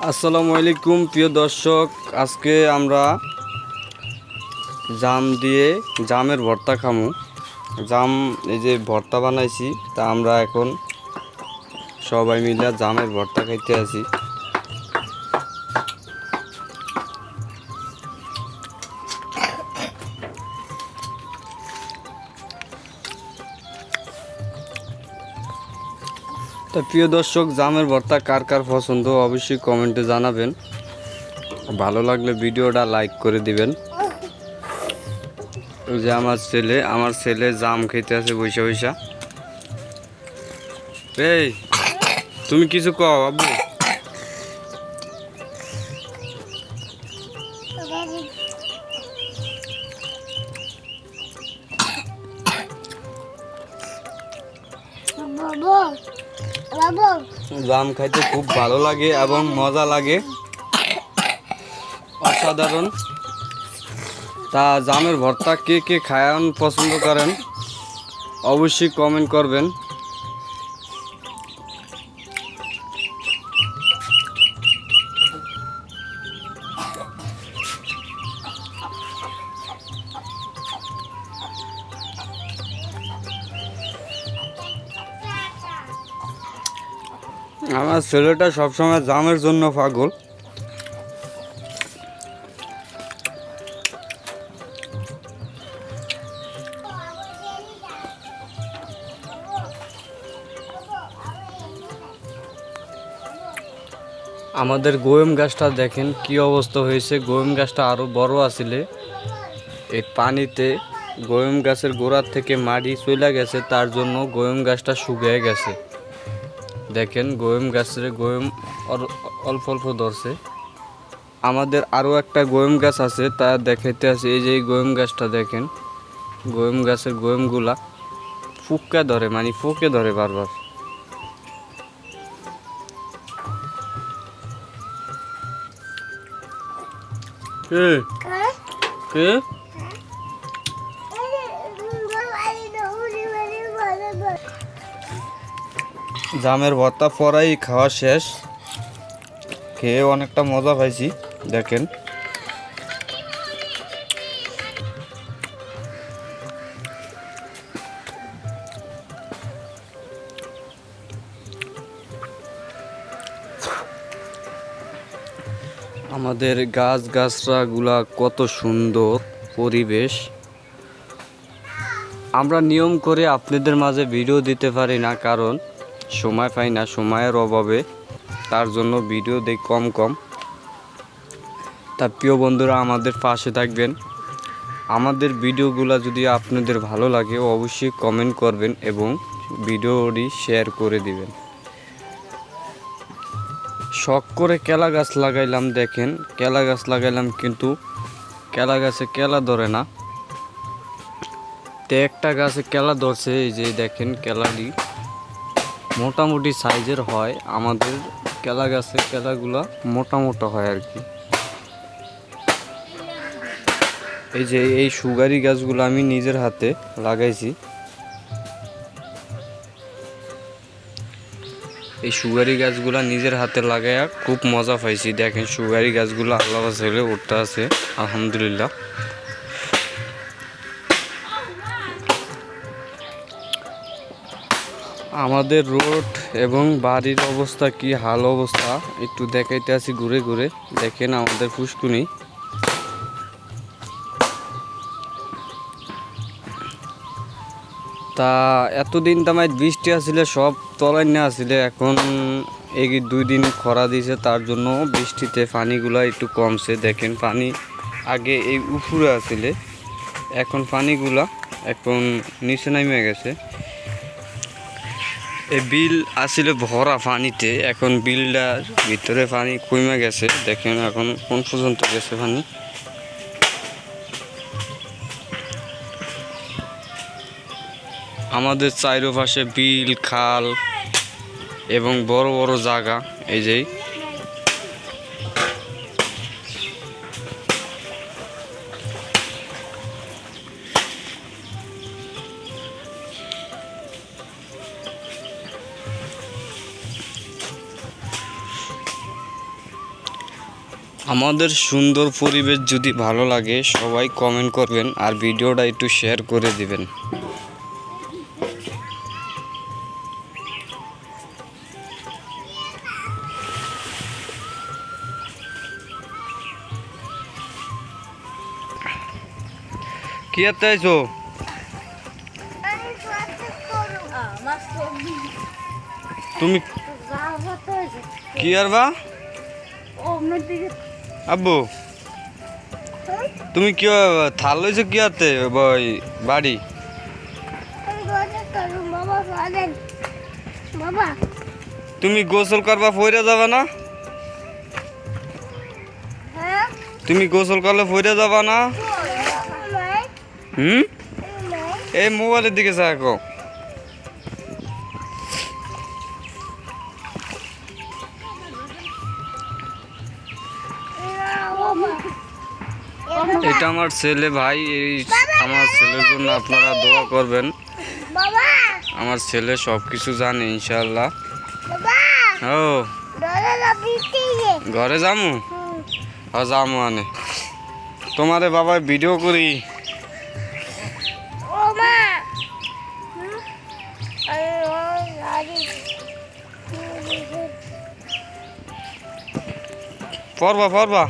আসসালামু আলাইকুম প্রিয় দর্শক, আজকে আমরা জামের ভর্তা খামু। জাম এই যে ভর্তা বানাইছি, তা আমরা এখন সবাই মিলে জামের ভর্তা খাইতে আছি। তো প্রিয় দর্শক, জামের ভর্তা কার কার পছন্দ অবশ্যই কমেন্টে জানাবেন। ভালো লাগলে ভিডিওটা লাইক করে দিবেন। যে আমার ছেলে জাম খেতে আছে বৈশা বৈশা। এই তুমি কিছু কও আব্বু? জাম খাইতে খুব ভালো লাগে এবং মজা লাগে, অসাধারণ। তা জামের ভর্তা কে কে খায়ান পছন্দ করেন অবশ্যই কমেন্ট করবেন। আমার ছেলেটা সবসময় জামের জন্য পাগল। আমাদের গোয়েম গাছটা দেখেন কি অবস্থা হয়েছে। গোয়েম গাছটা আরও বড় আসলে এই পানিতে গোয়েম গাছের গোড়ার থেকে মাটি চলে গেছে, তার জন্য গোয়েম গাছটা শুকিয়ে গেছে। দেখেন গোয়েম গাছের গোয়েম অল্প অল্প ধরছে। আমাদের আরও একটা গোয়েম গাছ আছে, তা দেখাইতে আছে। এই যে এই গোয়েম গাছটা দেখেন, গোয়েম গাছের গোয়েমগুলা ফুক্কা ধরে, মানে ফুকে ধরে বারবার। কে কে জামের ভর্তা পরাই খাওয়া শেষ, খেয়ে অনেকটা মজা পাইছি। দেখেন আমাদের গাছগাছড়াগুলা কত সুন্দর পরিবেশ। আমরা নিয়ম করে আপনাদের মাঝে ভিডিও দিতে পারি না, কারণ সময় পাই না, সময়ের অভাবে, তার জন্য ভিডিও দেই কম কম। তা প্রিয় বন্ধুরা, আমাদের পাশে থাকবেন। আমাদের ভিডিওগুলো যদি আপনাদের ভালো লাগে অবশ্যই কমেন্ট করবেন এবং ভিডিওটি শেয়ার করে দিবেন। শখ করে কেলা গাছ লাগাইলাম, দেখেন কেলা গাছ লাগাইলাম, কিন্তু কেলা গাছে কেলা ধরে না। তে একটা গাছে কেলা ধরছে, এই যে দেখেন কেলাটি মোটামুটি সাইজের হয়। আমাদের কেলা গাছে কেলাগুলা মোটা মোটা হয় আর কি। এই যে এই সুগারি গাছগুলো আমি নিজের হাতে লাগাইছি। এই সুগারি গাছগুলা নিজের হাতে লাগাইয়া খুব মজা পাইছি। দেখেন সুগারি গাছগুলো আল্লাহ ছেলে উঠতে আছে, আলহামদুলিল্লাহ। আমাদের রোড এবং বাড়ির অবস্থা কি হাল অবস্থা একটু দেখাইতে আছি ঘুরে ঘুরে। দেখেন আমাদের পুষ্কুনি, তা এতদিন তামাই বৃষ্টি আসলে সব তলায় না আসলে, এখন এই 2 দিন খরা দিয়েছে, তার জন্য বৃষ্টিতে পানিগুলা একটু কমছে। দেখেন পানি আগে এই উপরে আসলে, এখন পানিগুলা এখন নিচে নামে গেছে। এই বিল আসলে ভরা পানিতে, এখন বিলটার ভিতরে পানি কমে গেছে। দেখেন এখন কোন পর্যন্ত গেছে পানি। আমাদের চারপাশে বিল, খাল এবং বড় বড় জায়গা। এই যে আমাদের সুন্দর পরিবেশ যদি ভালো লাগে সবাই কমেন্ট করবেন আর ভিডিওটা একটু শেয়ার করে দিবেন। কি আতে আইছো? তুমি কি আর বা আব্বু তুমি কি থাল লইছো কি আতে বাড়ি? তুমি গোসল করবা ফইরা যাবা না? তুমি গোসল করলে ফইরা যাবা না? এই মোবাইলের দিকে চাকো। এটা আমার ছেলে ভাই, এই আমার ছেলের জন্য আপনারা দোয়া করবেন। আমার ছেলে সব কিছু জানে ইনশাআল্লাহ। ও ঘরে যামু? যামু আনে তোমারে বাবা ভিডিও করি। পড়বা